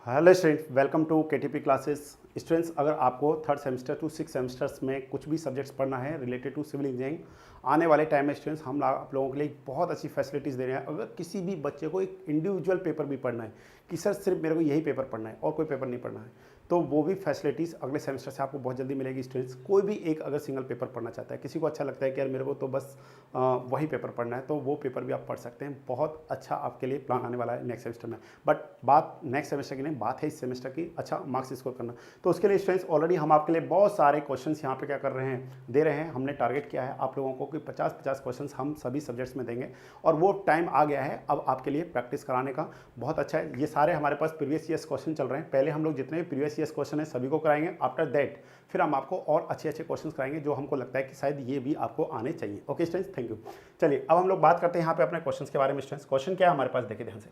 Hello student, welcome to KTP classes. Students, अगर आपको third semester two 6 semesters में कुछ भी सब्जेक्ट्स पढ़ना है रिलेटेड टू सिविल इंजीनियरिंग, आने वाले टाइम में स्टूडेंट्स हम आप लोगों के लिए बहुत अच्छी फैसिलिटीज़ दे रहे हैं। अगर किसी भी बच्चे को एक इंडिविजुअल पेपर भी पढ़ना है कि सर सिर्फ मेरे को यही पेपर पढ़ना है और कोई पेपर नहीं पढ़ना है, तो वो भी फैसिलिटीज़ अगले सेमेस्टर से आपको बहुत जल्दी मिलेगी। स्टूडेंट्स, कोई भी एक अगर सिंगल पेपर पढ़ना चाहता है, किसी को अच्छा लगता है कि यार मेरे को तो बस वही पेपर पढ़ना है, तो वो पेपर भी आप पढ़ सकते हैं। बहुत अच्छा आपके लिए प्लान आने वाला है नेक्स्ट सेमेस्टर में। बट बात नेक्स्ट सेमेस्टर की नहीं, बात है इस सेमेस्टर की अच्छा मार्क्स स्कोर करना। तो उसके लिए स्टूडेंट्स ऑलरेडी हम आपके लिए बहुत सारे क्वेश्चंस यहाँ पे क्या कर रहे हैं, दे रहे हैं। हमने टारगेट किया है आप लोगों को कि 50-50 क्वेश्चंस हम सभी सब्जेक्ट्स में देंगे और वो टाइम आ गया है अब आपके लिए प्रैक्टिस कराने का। बहुत अच्छा है। ये सारे हमारे पास प्रीवियस ईयर्स क्वेश्चन चल रहे हैं। पहले हम लोग जितने भी प्रीवियस ईयर्स क्वेश्चन है सभी को कराएंगे। आफ्टर दैट फिर हम आपको और अच्छे अच्छे क्वेश्चन कराएंगे जो हमको लगता है कि शायद ये भी आपको आने चाहिए। Okay students, thank you. चलिए अब हम लोग बात करते हैं यहाँ पे अपने क्वेश्चन के बारे में। स्टूडेंट्स, क्वेश्चन क्या है हमारे पास, देखिए ध्यान से।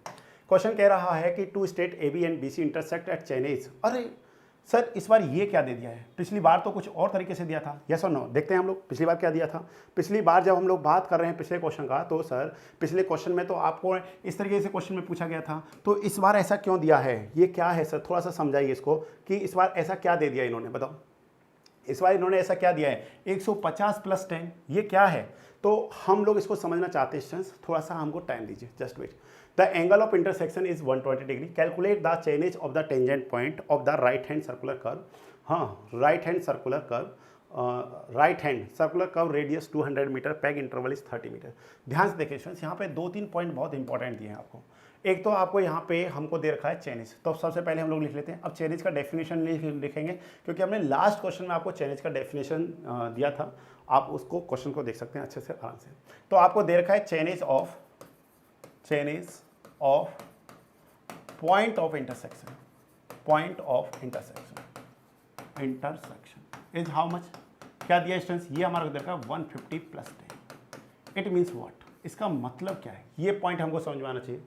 क्वेश्चन कह रहा है कि to state A B and B C intersect at chainage. अरे सर, इस बार ये क्या दे दिया है? पिछली बार तो कुछ और तरीके से दिया था। यस और नो, देखते हैं हम लोग पिछली बार क्या दिया था। पिछली बार जब हम लोग बात कर रहे हैं पिछले क्वेश्चन का, तो सर पिछले क्वेश्चन में तो आपको इस तरीके से क्वेश्चन में पूछा गया था, तो इस बार ऐसा क्यों दिया है? ये क्या है सर, थोड़ा सा समझाइए इसको कि इस बार ऐसा क्या दे दिया इन्होंने, बताओ। इस बार इन्होंने ऐसा क्या दिया है? 150 + 10, ये क्या है? तो हम लोग इसको समझना चाहते हैं स्टूडेंट्स, थोड़ा सा हमको टाइम दीजिए, just wait. The angle of intersection is 120 degree. Calculate the chainage of the tangent point of the right hand circular curve. हाँ, right hand circular curve radius 200 metre, peg interval is 30 metre. ध्यान से देखिए students, यहाँ पे 2-3 point बहुत important दिए हैं आपको। एक तो आपको यहाँ पे हमको दे रखा है चेनेज, तो सबसे पहले हम लोग लिख लेते हैं। अब चेनेज का डेफिनेशन लिखेंगे क्योंकि हमने लास्ट क्वेश्चन में आपको चेनेज का डेफिनेशन दिया था। आप उसको क्वेश्चन को देख सकते हैं अच्छे से, आराम से। तो आपको दे रखा है chainage of point of intersection is how much? क्या दिया स्टूडेंट्स? ये हमारा दे रखा है 150 + 10। It means what? इसका मतलब क्या है? ये पॉइंट हमको समझ में आना चाहिए।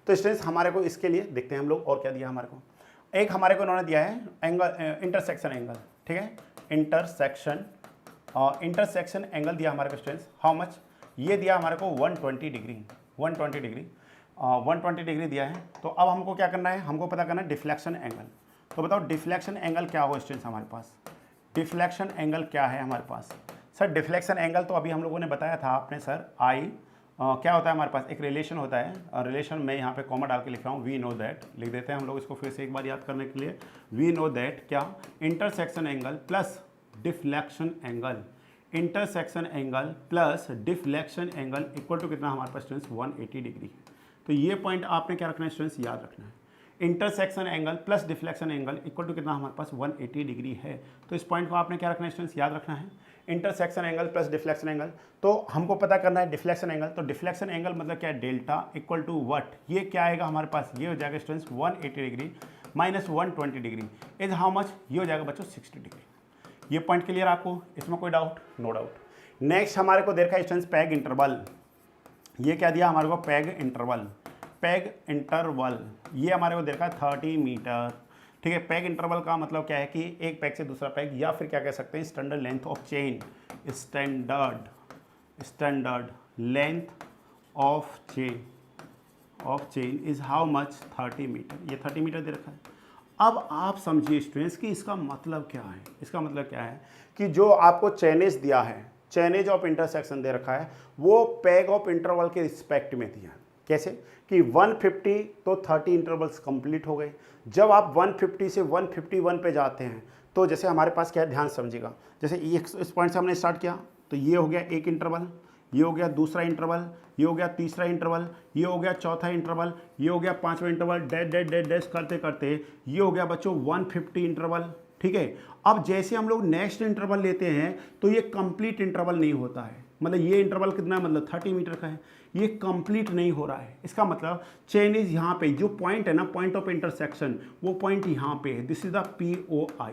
तो स्टूडेंट्स, हमारे को इसके लिए देखते हैं हम लोग और क्या दिया हमारे को। एक हमारे को इन्होंने दिया है एंगल, इंटरसेक्शन एंगल, ठीक है। इंटरसेक्शन एंगल दिया हमारे को स्टूडेंट्स, हाउ मच? ये दिया हमारे को 120 डिग्री 120 डिग्री दिया है। तो अब हमको क्या करना है? हमको पता करना है डिफ्लेक्शन एंगल। तो बताओ डिफ्लेक्शन एंगल क्या होगा स्टूडेंट्स हमारे पास? डिफ्लेक्शन एंगल क्या है हमारे पास? सर डिफ्लेक्शन एंगल तो अभी हम लोगों ने बताया था आपने सर, क्या होता है हमारे पास? एक रिलेशन होता है, रिलेशन में यहाँ पे कॉमा डाल के लिख रहा हूँ, वी नो दैट लिख देते हैं हम लोग इसको फिर से एक बार याद करने के लिए। वी नो दैट क्या? Intersection angle plus deflection angle, intersection angle plus deflection angle equal to कितना हमारे पास स्टूडेंट्स? 180 डिग्री है। तो ये पॉइंट आपने क्या रखना है स्टूडेंट्स? याद रखना है। Intersection angle plus deflection angle equal to कितना हमारे पास? 180 डिग्री है। तो इस पॉइंट को आपने क्या रखना है स्टूडेंट्स? याद रखना है। Intersection angle plus deflection angle, तो हमको पता करना है डिफ्लेक्शन एंगल। तो डिफ्लेक्शन एंगल मतलब क्या है? Delta equal to what? ये क्या आएगा हमारे पास? ये हो जाएगा students 180 degree minus 120 degree is how much? ये हो जाएगा बच्चों 60 डिग्री। ये पॉइंट क्लियर आपको? इसमें कोई डाउट? No doubt. नेक्स्ट हमारे को देखा स्टूडेंट्स पैग इंटरवल। ये क्या दिया हमारे को? पैग इंटरवल ये हमारे को देखा 30 मीटर, ठीक है। पैग इंटरवल का मतलब क्या है कि एक पैग से दूसरा पैग, या फिर क्या कह सकते हैं standard length of chain, standard length of chain is how much? 30 metre. ये 30 मीटर दे रखा है। अब आप समझिए स्टूडेंट्स कि इसका मतलब क्या है। इसका मतलब क्या है कि जो आपको चेनेज दिया है, चेनेज ऑफ इंटरसेक्शन दे रखा है, वो पैग ऑफ इंटरवल के रिस्पेक्ट में दिया है। कैसे कि 150 तो 30 इंटरवल्स कंप्लीट हो गए। जब आप 150 से 151 पे जाते हैं तो जैसे हमारे पास क्या है, ध्यान समझिएगा। जैसे इस पॉइंट से हमने स्टार्ट किया तो ये हो गया एक इंटरवल, ये हो गया दूसरा इंटरवल, ये हो गया तीसरा इंटरवल, ये हो गया चौथा इंटरवल, ये हो गया पांचवा इंटरवल, डैश करते करते ये हो गया बच्चों 150 इंटरवल, ठीक है। अब जैसे हम लोग नेक्स्ट इंटरवल लेते हैं तो ये कंप्लीट इंटरवल नहीं होता है। मतलब ये इंटरवल कितना, मतलब 30 मीटर का है, ये कंप्लीट नहीं हो रहा है। इसका मतलब चेनेज यहाँ पे जो पॉइंट है ना, पॉइंट ऑफ इंटरसेक्शन, वो पॉइंट यहाँ पे है। दिस इज द POI,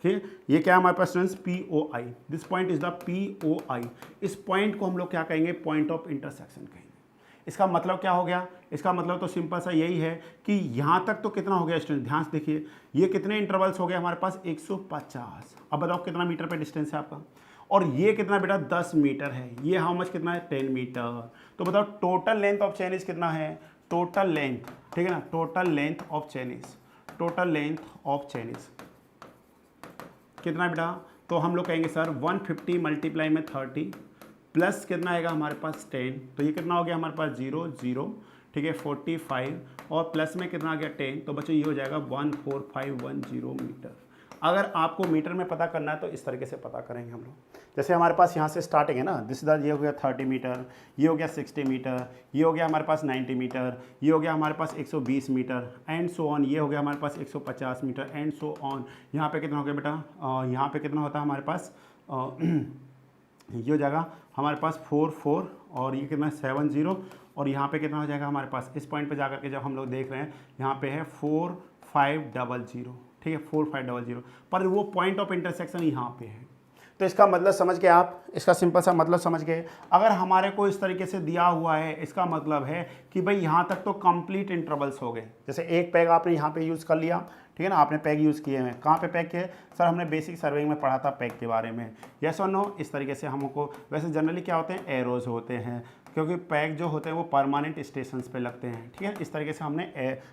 ठीक है। ये क्या है हमारे पास students? POI। This point is the POI। इस पॉइंट को हम लोग क्या कहेंगे? पॉइंट ऑफ इंटरसेक्शन कहेंगे। इसका मतलब क्या हो गया? इसका मतलब तो सिंपल सा यही है कि यहाँ तक तो कितना हो गया स्टूडेंट? ध्यान से देखिए, ये कितने इंटरवल्स हो गए हमारे पास? 150। अब बताओ कितना मीटर पे डिस्टेंस है आपका? और ये कितना बेटा? 10 मीटर है। ये हाउ मच कितना है? 10 मीटर। तो बताओ टोटल लेंथ ऑफ चेनेज कितना है? टोटल लेंथ, ठीक है ना, total length of chainage total length of chain is कितना बेटा, तो हम लोग कहेंगे सर 150 मल्टीप्लाई में 30 प्लस कितना आएगा हमारे पास 10, तो ये कितना हो गया हमारे पास 0 0, ठीक है 45 और प्लस में कितना आ गया 10, तो बच्चों ये हो जाएगा 14510 मीटर। अगर आपको मीटर में पता करना है तो इस तरीके से पता करेंगे हम लोग। जैसे हमारे पास यहाँ से स्टार्टिंग है ना, दिस इज ये हो गया 30 मीटर, ये हो गया 60 मीटर, ये हो गया हमारे पास 90 मीटर, ये हो गया हमारे पास 120 मीटर एंड सो ऑन, ये हो गया हमारे पास 150 मीटर एंड सो ऑन। यहाँ पे कितना हो गया बेटा, यहाँ पे कितना होता है हमारे पास ये हो जाएगा हमारे पास 44 और ये कितना 70 और यहाँ पे कितना हो जाएगा हमारे पास, इस पॉइंट पे जाकर के जब हम लोग देख रहे हैं यहाँ पे है 4500, ठीक है 4500, पर वो पॉइंट ऑफ इंटरसेक्शन यहाँ पे है। तो इसका मतलब समझ गए आप, इसका सिंपल सा मतलब समझ गए। अगर हमारे को इस तरीके से दिया हुआ है इसका मतलब है कि भाई यहाँ तक तो कंप्लीट इंटरवल्स हो गए। जैसे एक पैग आपने यहाँ पे यूज़ कर लिया, ठीक है ना, आपने पैग यूज़ किए हैं, कहाँ पे पैग किए सर, हमने बेसिक सर्विंग में पढ़ा था पैग के बारे में, यस और नो। इस तरीके से हमको वैसे जनरली क्या होते हैं, एरोज होते हैं, क्योंकि पैग जो होते हैं वो परमानेंट स्टेशंस पे लगते हैं, ठीक है। इस तरीके से हमने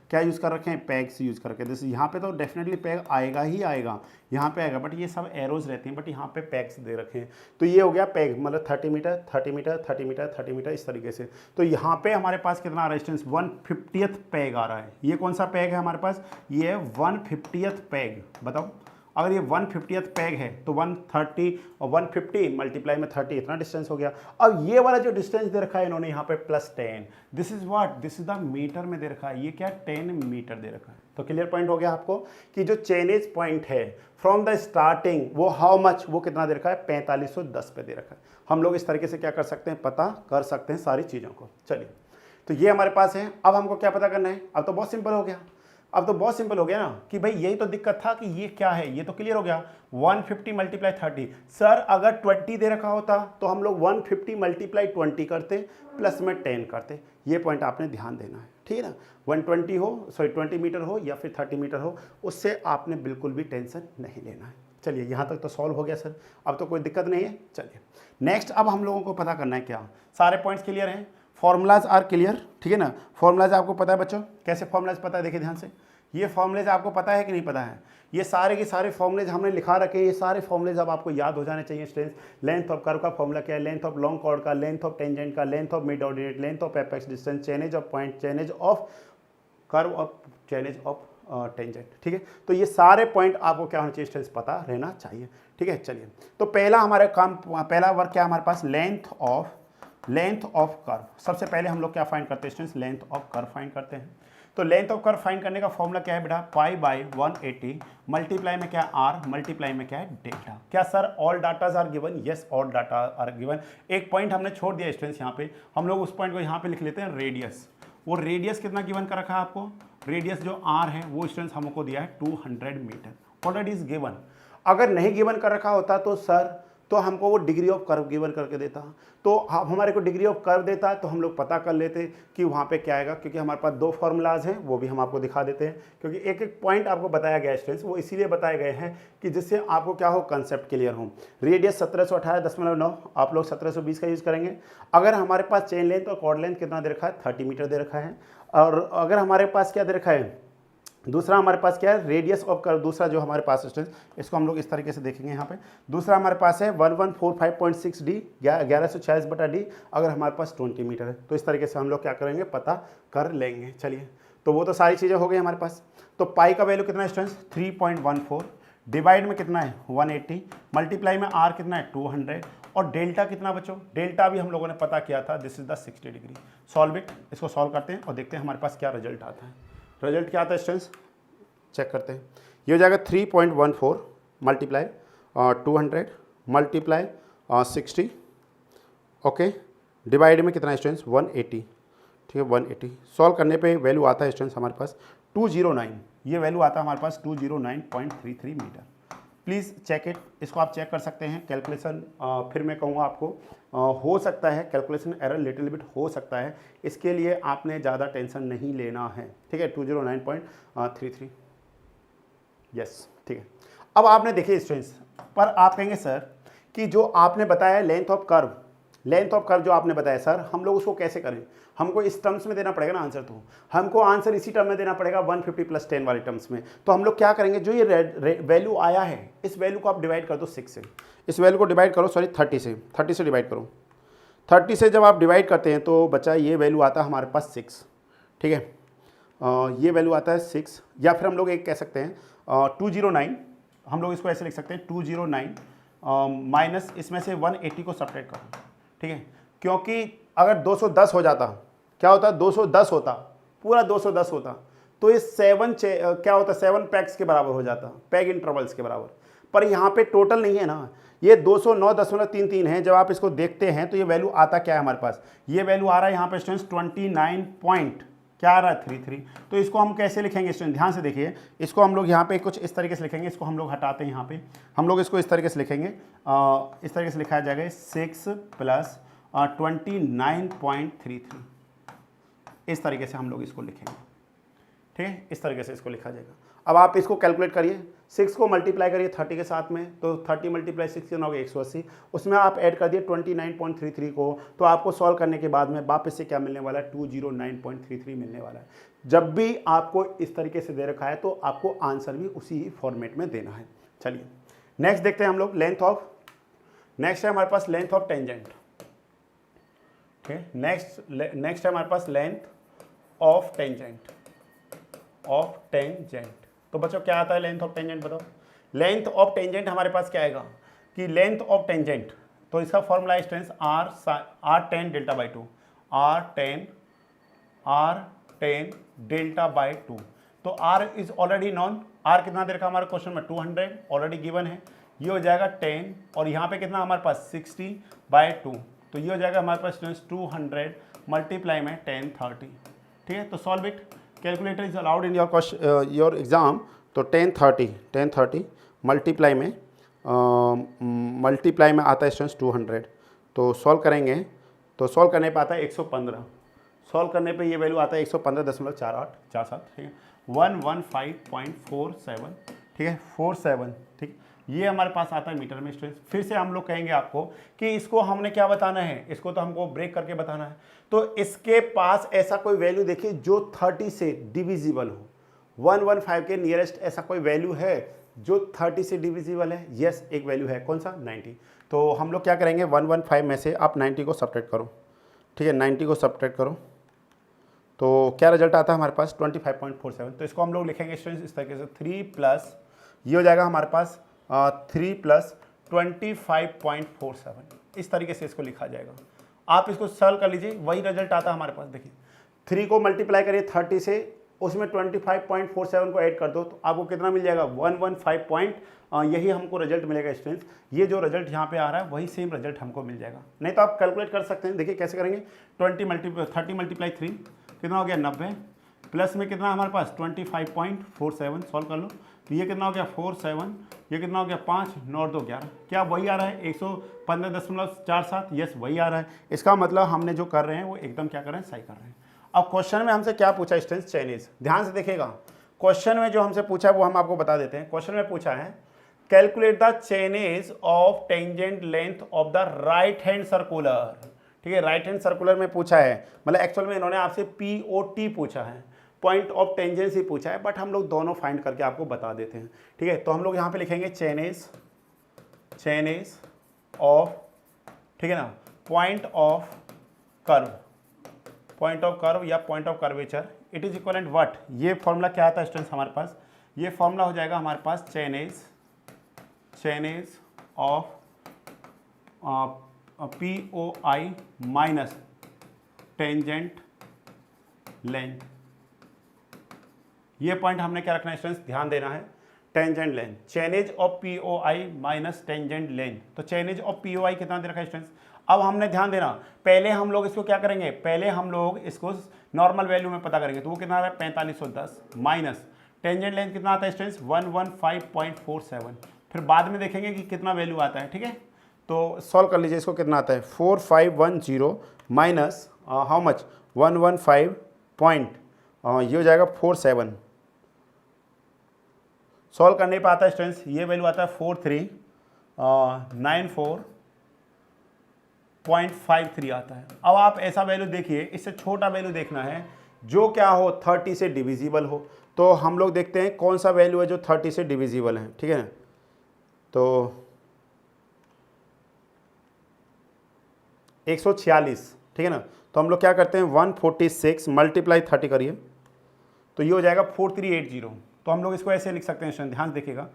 क्या यूज़ कर रखे हैं, पैग्स यूज़ करके। जैसे यहाँ पे तो डेफिनेटली पैग आएगा ही आएगा, यहाँ पे आएगा, बट ये सब एरोज रहती हैं, बट यहाँ पे पैग्स दे रखे हैं। तो ये हो गया पैग, मतलब 30 मीटर 30 मीटर 30 मीटर 30 मीटर इस तरीके से। तो यहाँ पे हमारे पास कितना आ रहा है डिस्टेंस, 150th पैग आ रहा है। ये कौन सा पैग है हमारे पास, ये है 150th पैग। बताओ अगर ये 150th पैग है तो 130 और 150 मल्टीप्लाई में 30 इतना डिस्टेंस हो गया। अब ये वाला जो डिस्टेंस दे रखा है इन्होंने यहाँ पे +10, this is what, this is the metre में दे रखा है, ये क्या 10 मीटर दे रखा है। तो क्लियर पॉइंट हो गया आपको कि जो चेनेज पॉइंट है फ्रॉम द स्टार्टिंग वो हाउ मच, वो कितना दे रखा है, 4510 पे दे रखा है। हम लोग इस तरीके से क्या कर सकते हैं, पता कर सकते हैं सारी चीज़ों को। चलिए तो ये हमारे पास है। अब हमको क्या पता करना है, अब तो बहुत सिंपल हो गया, अब तो बहुत सिंपल हो गया ना कि भाई यही तो दिक्कत था कि ये क्या है, ये तो क्लियर हो गया। 150 मल्टीप्लाई 30, सर अगर 20 दे रखा होता तो हम लोग 150 मल्टीप्लाई 20 करते प्लस में 10 करते। ये पॉइंट आपने ध्यान देना है, ठीक है ना। 120 हो, सॉरी 20 मीटर हो या फिर 30 मीटर हो, उससे आपने बिल्कुल भी टेंशन नहीं लेना है। चलिए यहाँ तक तो सॉल्व हो गया सर, अब तो कोई दिक्कत नहीं है। चलिए नेक्स्ट, अब हम लोगों को पता करना है क्या, सारे पॉइंट्स क्लियर हैं, फॉर्मूलाज आर क्लियर, ठीक है ना। फॉर्मूलाज आपको पता है बच्चों, कैसे फॉर्मूलाज पता है, देखिए ध्यान से, ये फॉर्मूलेज आपको पता है कि नहीं पता है, ये सारे के सारे फॉर्मूलेज हमने लिखा रखे हैं, ये सारे फॉर्मूलेज अब आपको याद हो जाने चाहिए स्टूडेंट्स। लेंथ ऑफ कर्व का फॉर्मूला क्या है, लेंथ ऑफ लॉन्ग कॉर्ड का, लेंथ ऑफ टेंजेंट का, length of mid ordinate, length of apex distance, chainage of point, chainage of curve और चेनेज ऑफ टेंजेंट, ठीक है। तो ये सारे पॉइंट आपको क्या होना चाहिए स्टूडेंट्स, पता रहना चाहिए, ठीक है। चलिए तो पहला हमारा काम, पहला वर्क क्या है हमारे पास, लेंथ ऑफ कर्व। सबसे पहले हम लोग क्या फाइंड करते हैं students, length of curve find करते हैं। तो लेंथ ऑफ कर्व फाइंड करने का फॉर्मूला क्या है बेटा, π/180 मल्टीप्लाई में क्या है r, मल्टीप्लाई में क्या है डेल्टा। क्या sir all datas are given, yes all data are given. एक पॉइंट हमने छोड़ दिया स्टूडेंट्स, यहाँ पे हम लोग उस पॉइंट को यहाँ पे लिख लेते हैं रेडियस। वो रेडियस कितना गिवन कर रखा है आपको, रेडियस जो r है वो स्टूडेंट्स हमको दिया है 200 मीटर, ऑलरेडी इज गिवन। अगर नहीं गिवन कर रखा होता तो सर तो हमको वो डिग्री ऑफ कर्व गिवन करके देता, तो हमारे को डिग्री ऑफ कर्व देता तो हम लोग पता कर लेते कि वहाँ पे क्या आएगा, क्योंकि हमारे पास दो फॉर्मूलाज हैं वो भी हम आपको दिखा देते हैं, क्योंकि एक एक पॉइंट आपको बताया गया स्टूडेंट्स, वो इसीलिए बताए गए हैं कि जिससे आपको क्या हो, कंसेप्ट क्लियर हो। रेडियस 1718.9, आप लोग 1720 का यूज़ करेंगे। अगर हमारे पास चेन लेंथ और कॉर्ड लेंथ कितना दे रखा है, 30 मीटर दे रखा है। और अगर हमारे पास क्या दे रखा है, दूसरा हमारे पास क्या है, रेडियस ऑफ कर्व, दूसरा जो हमारे पास स्टूडेंट्स, इसको हम लोग इस तरीके से देखेंगे यहाँ पे। दूसरा हमारे पास है 1145.6 डी, 1146/d, अगर हमारे पास 20 मीटर है। तो इस तरीके से हम लोग क्या करेंगे, पता कर लेंगे। चलिए तो वो तो सारी चीज़ें हो गई हमारे पास। तो पाई का वैल्यू कितना है स्टूडेंट्स, 3.14, डिवाइड में कितना है 180, मल्टीप्लाई में आर कितना है 200, और डेल्टा कितना बच्चों, डेल्टा भी हम लोगों ने पता किया था, this is the 60 degree. Solve it, इसको सॉल्व करते हैं और देखते हैं हमारे पास क्या रिजल्ट आता है। रिजल्ट क्या आता है स्टूडेंट्स, चेक करते हैं। ये हो जाएगा 3.14 मल्टीप्लाई 200 मल्टीप्लाई 60, ओके, डिवाइड में कितना है स्टूडेंट्स 180, ठीक है 180। सॉल्व करने पे वैल्यू आता है स्टूडेंट्स हमारे पास 209, ये वैल्यू आता है हमारे पास 209.33 मीटर। प्लीज़ चेक इट, इसको आप चेक कर सकते हैं। कैलकुलेशन फिर मैं कहूँगा आपको हो सकता है कैलकुलेशन एरर लिटिल बिट हो सकता है, इसके लिए आपने ज़्यादा टेंशन नहीं लेना है, ठीक है। 209.33, यस, ठीक है। अब आपने देखिए स्टूडेंट्स, पर आप कहेंगे सर कि जो आपने बताया length of curve, length of curve जो आपने बताया सर, हम लोग उसको कैसे करें, हमको इस टर्म्स में देना पड़ेगा ना आंसर, तो हमको आंसर इसी टर्म में देना पड़ेगा 150 + 10 वाले टर्म्स में। तो हम लोग क्या करेंगे, जो ये वैल्यू आया है इस वैल्यू को आप डिवाइड कर दो 6 से, इस वैल्यू को डिवाइड करो, सॉरी 30 से डिवाइड करो। 30 से जब आप डिवाइड करते हैं तो बच्चा ये वैल्यू आता है हमारे पास 6, ठीक है। ये वैल्यू आता है 6, या फिर हम लोग एक कह सकते हैं 209, हम लोग इसको ऐसे लिख सकते हैं 209 माइनस इसमें से 180 को सब्ट्रैक्ट करो, ठीक है। क्योंकि अगर 210 हो जाता, क्या होता, 210 होता, पूरा 210 होता, तो ये 7 क्या होता, 7 पैक्स के बराबर हो जाता, पैग इंटरवल्स के बराबर। पर यहाँ पे टोटल नहीं है ना, ये 209.33 है। जब आप इसको देखते हैं तो ये वैल्यू आता क्या है हमारे पास, ये वैल्यू आ रहा है यहाँ पे स्टूडेंट्स 29 पॉइंट क्या आ रहा है 33। तो इसको हम कैसे लिखेंगे स्टूडेंट, ध्यान से देखिए, इसको हम लोग यहाँ पे कुछ इस तरीके से लिखेंगे, इसको हम लोग हटाते हैं, यहाँ पे हम लोग इसको इस तरीके से लिखेंगे, इस तरीके से लिखा जाएगा 6 + 29.33, इस तरीके से हम लोग इसको लिखेंगे, ठीक है, इस तरीके से इसको लिखा जाएगा। अब आप इसको कैलकुलेट करिए, 6 को मल्टीप्लाई करिए 30 के साथ में, तो 30 × 6 कितना हो गया 180, उसमें आप ऐड कर दिए 29.33 को, तो आपको सॉल्व करने के बाद में वापस से क्या मिलने वाला है, 209.33 मिलने वाला है। जब भी आपको इस तरीके से दे रखा है तो आपको आंसर भी उसी ही फॉर्मेट में देना है। चलिए नेक्स्ट देखते हैं हम लोग, लेंथ ऑफ, नेक्स्ट है हमारे पास लेंथ ऑफ टेंजेंट, ठीक है। नेक्स्ट है हमारे पास लेंथ ऑफ टेंजेंट, तो बच्चों क्या आता है लेंथ ऑफ टेंजेंट बताओ। लेंथ ऑफ टेंजेंट हमारे पास क्या आएगा कि लेंथ ऑफ टेंजेंट, तो इसका फॉर्मूला है students r tan δ/2, r tan δ/2। तो r is already non, r कितना दे रखा हमारे क्वेश्चन में 200 ऑलरेडी गिवन है, ये हो जाएगा 10 और यहाँ पे कितना हमारे पास 60/2, तो ये हो जाएगा हमारे पास स्टूडेंट्स 200 मल्टीप्लाई में 1030, ठीक है। तो solve it, calculator is allowed in your exam. तो 1030 मल्टीप्लाई में आता है स्टूडेंट्स 200, तो सॉल्व करेंगे, तो सॉल्व करने पे आता है 115, सॉल्व करने पे ये वैल्यू आता है 115.4847, ठीक है, 115.47, ठीक है, 47, ठीक, ये हमारे पास आता है मीटर में स्टूडेंट्स। फिर से हम लोग कहेंगे आपको कि इसको हमने क्या बताना है, इसको तो हमको ब्रेक करके बताना है। तो इसके पास ऐसा कोई वैल्यू देखिए जो 30 से डिविजिबल हो, 115 के नियरेस्ट ऐसा कोई वैल्यू है जो 30 से डिविजिबल है, यस एक वैल्यू है, कौन सा 90। तो हम लोग क्या करेंगे 115 में से आप 90 को सब्ट्रैक्ट करो, ठीक है, 90 को सब्ट्रैक्ट करो, तो क्या रिजल्ट आता है हमारे पास 25.47। तो इसको हम लोग लिखेंगे स्टूडेंट्स इस तरीके से 3 प्लस ये हो जाएगा हमारे पास 3 + 25.47, इस तरीके से इसको लिखा जाएगा। आप इसको सॉल्व कर लीजिए, वही रिजल्ट आता है हमारे पास। देखिए 3 को मल्टीप्लाई करिए 30 से, उसमें 25.47 को ऐड कर दो, तो आपको कितना मिल जाएगा 115 यही हमको रिजल्ट मिलेगा स्टूडेंट्स। ये जो रिजल्ट यहाँ पे आ रहा है वही सेम रिजल्ट हमको मिल जाएगा। नहीं तो आप कैलकुलेट कर सकते हैं, देखिए कैसे करेंगे, 30 × 3 कितना हो गया 90, प्लस में कितना हमारे पास 25.47, सॉल्व कर लो, तो ये कितना हो गया 47, ये कितना हो गया 5, 9 और 2 11, क्या वही आ रहा है 115.47, यस वही आ रहा है। इसका मतलब हमने जो कर रहे हैं वो एकदम क्या कर रहे हैं, सही कर रहे हैं। अब क्वेश्चन में हमसे क्या पूछा स्टूडेंट्स, चाइनीज, ध्यान से देखिएगा, क्वेश्चन में जो हमसे पूछा है वो हम आपको बता देते हैं। क्वेश्चन में पूछा है calculate the Chinese of tangent length of the right hand circular, ठीक है, राइट हैंड सर्कुलर में पूछा है, मतलब एक्चुअल में इन्होंने आपसे POT पूछा है, पॉइंट ऑफ टेंजेंसी पूछा है, बट हम लोग दोनों फाइंड करके आपको बता देते हैं, ठीक है। तो हम लोग यहाँ पे लिखेंगे चाइनीज ऑफ, ठीक है ना, पॉइंट ऑफ कर्व या point of curvature, it is equivalent what, ये फॉर्मूला क्या आता है स्टूडेंट्स हमारे पास, ये फॉर्मूला हो जाएगा हमारे पास chainage of POI minus tangent length. ये पॉइंट हमने क्या रखना है स्टूडेंट्स, ध्यान देना है, tangent length, chainage of POI minus tangent length. तो चाइनीज ऑफ POI कितना दे रखा है स्टूडेंट्स। अब हमने ध्यान देना, पहले हम लोग इसको क्या करेंगे, पहले हम लोग इसको नॉर्मल वैल्यू में पता करेंगे, तो वो कितना आ रहा है 4510 माइनस टेंजेंट लेंथ कितना आता है स्टूडेंट्स 115.47, फिर बाद में देखेंगे कि कितना वैल्यू आता है, ठीक है। तो सॉल्व कर लीजिए, इसको कितना आता है 4510 माइनस हाउ मच 115 पॉइंट, ये हो जाएगा 47, सॉल्व करने पे आता है स्टूडेंट्स, ये वैल्यू आता है 4394 0.53 आता है। अब आप ऐसा वैल्यू देखिए, इससे छोटा वैल्यू देखना है जो क्या हो 30 से डिविजिबल हो। तो हम लोग देखते हैं कौन सा वैल्यू है जो 30 से डिविजिबल है, ठीक है ना। तो 146, ठीक है ना। तो हम लोग क्या करते हैं 146 मल्टीप्लाई 30 करिए तो ये हो जाएगा 4380। तो हम लोग इसको ऐसे लिख सकते हैं, ध्यान से देखिएगा।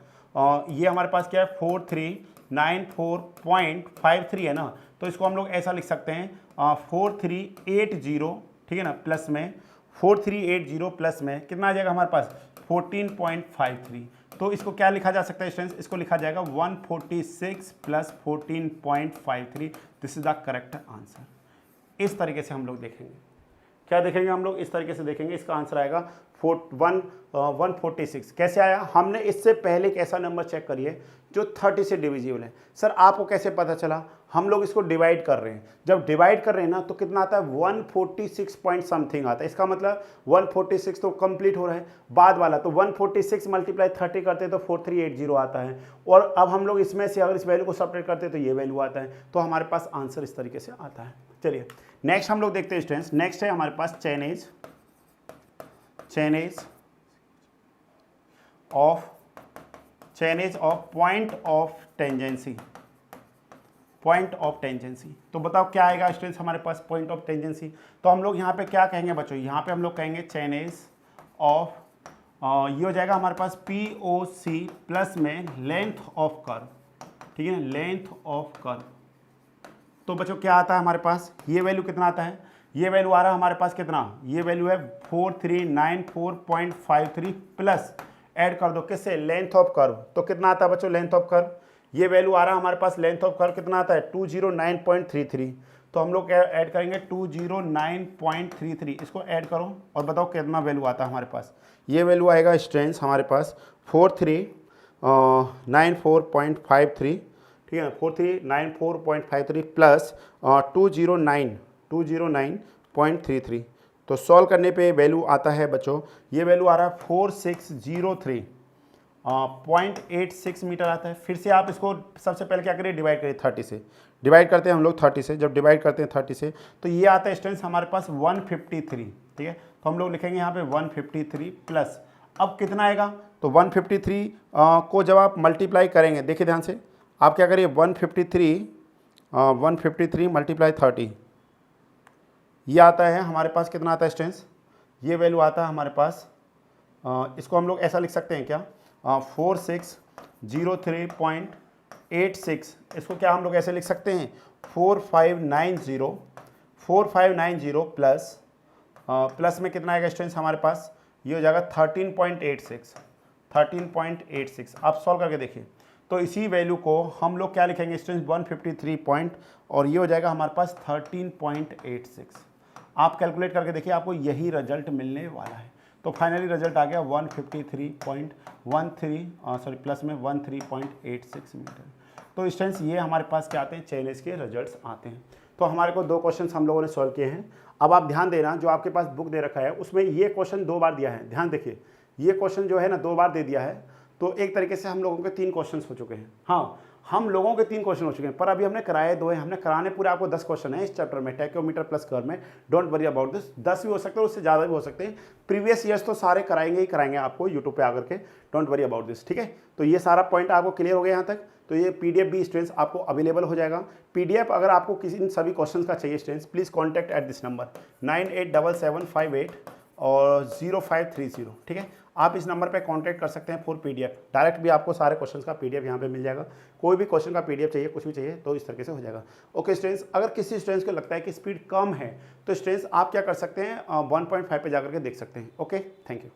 ये हमारे पास क्या है 4394.53 है ना, तो इसको हम लोग ऐसा लिख सकते हैं 4380, ठीक है ना, प्लस में 4380 प्लस में कितना आ जाएगा हमारे पास 14.53। तो इसको क्या लिखा जा सकता है स्टूडेंट्स, इसको लिखा जाएगा 146 plus 14.53। This is the correct answer. इस तरीके से हम लोग देखेंगे, क्या देखेंगे हम लोग, इस तरीके से देखेंगे। इसका आंसर आएगा 146। कैसे आया, हमने इससे पहले एक ऐसा नंबर चेक करिए जो 30 से डिविजिबल है। सर आपको कैसे पता चला, हम लोग इसको डिवाइड कर रहे हैं, जब डिवाइड कर रहे हैं ना तो कितना आता है 146 पॉइंट समथिंग आता है। इसका मतलब 146 तो कंप्लीट हो रहा है, बाद वाला तो 146 मल्टीप्लाई 30 करते हैं तो 4380 आता है। और अब हम लोग इसमें से अगर इस वैल्यू को सब्ट्रैक्ट करते हैं तो ये वैल्यू आता है। तो हमारे पास आंसर इस तरीके से आता है। चलिए नेक्स्ट हम लोग देखते हैं स्टूडेंट्स। नेक्स्ट है हमारे पास chainage of point of tangency. Point of tangency, तो बताओ क्या आएगा स्टूडेंट्स हमारे पास पॉइंट ऑफ टेंजेंसी। तो हम लोग यहाँ पे क्या कहेंगे बच्चों, यहाँ पे हम लोग कहेंगे चेनेज ऑफ, ये हो जाएगा हमारे पास POC प्लस में लेंथ ऑफ कर्व, ठीक है ना, लेंथ ऑफ कर्व। तो बच्चों क्या आता है हमारे पास, ये वैल्यू कितना आता है, ये वैल्यू आ रहा है हमारे पास कितना, ये वैल्यू है 4394.53 प्लस ऐड कर दो किससे, लेंथ ऑफ कर्व। तो कितना आता है बच्चों लेंथ ऑफ कर्व, ये वैल्यू आ रहा है हमारे पास लेंथ ऑफ कर्व कितना आता है 209.33। तो हम लोग ऐड करेंगे 209.33, इसको ऐड करो और बताओ कितना वैल्यू आता है हमारे पास। ये वैल्यू आएगा स्ट्रेंथ हमारे पास 4394.53, ठीक है ना, 4394.53 प्लस 209.33। तो सॉल्व करने पे वैल्यू आता है बच्चों, ये वैल्यू आ रहा है 4603.86 मीटर आता है। फिर से आप इसको सबसे पहले क्या करिए, डिवाइड करिए 30 से, डिवाइड करते हैं हम लोग 30 से। जब डिवाइड करते हैं 30 से तो ये आता है स्टूडेंट्स हमारे पास 153, ठीक है। तो हम लोग लिखेंगे यहाँ पे 153 प्लस, अब कितना आएगा, तो 153 को जब आप मल्टीप्लाई करेंगे, देखिए ध्यान से, आप क्या करिए 153 मल्टीप्लाई 30, ये आता है हमारे पास कितना आता है स्टूडेंट्स, ये वैल्यू आता है हमारे पास, इसको हम लोग ऐसा लिख सकते हैं क्या 4603.86, इसको क्या हम लोग ऐसे लिख सकते हैं 4590 प्लस में कितना आएगा स्टूडेंट्स हमारे पास, ये हो जाएगा 13.86। आप सॉल्व करके देखिए। तो इसी वैल्यू को हम लोग क्या लिखेंगे स्टूडेंट्स 153 पॉइंट, और ये हो जाएगा हमारे पास 13.86। आप कैलकुलेट करके देखिए, आपको यही रिजल्ट मिलने वाला है। तो फाइनली रिजल्ट आ गया 153.13 प्लस में 13.86 मीटर। तो स्टूडेंट्स ये हमारे पास क्या आते हैं, चेनेज के रिजल्ट्स आते हैं। तो हमारे को 2 क्वेश्चन हम लोगों ने सॉल्व किए हैं। अब आप ध्यान देना, जो आपके पास बुक दे रखा है उसमें ये क्वेश्चन 2 बार दिया है। ध्यान देखिए, ये क्वेश्चन जो है ना 2 बार दे दिया है। तो एक तरीके से हम लोगों के 3 क्वेश्चन हो चुके हैं। हाँ, हम लोगों के 3 क्वेश्चन हो चुके हैं, पर अभी हमने कराए 2 हैं। हमने कराने पूरे आपको 10 क्वेश्चन है इस चैप्टर में, टैक्योमीटर प्लस कर्व में। डोंट वरी अबाउट दिस, 10 भी हो सकते हैं, उससे ज़्यादा भी हो सकते हैं। प्रीवियस ईयर्स तो सारे कराएंगे ही कराएंगे आपको यूट्यूब पे आकर के। डोंट वरी अबाउट दिस, ठीक है। तो ये सारा पॉइंट आपको क्लियर हो गया यहाँ तक। तो ये PDF भी स्टूडेंट्स आपको अवेलेबल हो जाएगा। PDF अगर आपको किसी इन सभी क्वेश्चन का चाहिए students, please contact at this number 987758 और 0530, ठीक है। आप इस नंबर पे कांटेक्ट कर सकते हैं फॉर PDF। डायरेक्ट भी आपको सारे क्वेश्चंस का PDF यहाँ पे मिल जाएगा। कोई भी क्वेश्चन का PDF चाहिए, कुछ भी चाहिए तो इस तरीके से हो जाएगा। ओके स्टूडेंट्स, अगर किसी स्टूडेंट्स को लगता है कि स्पीड कम है तो स्टूडेंट्स आप क्या कर सकते हैं 1.5 पे जाकर के देख सकते हैं। Okay, thank you.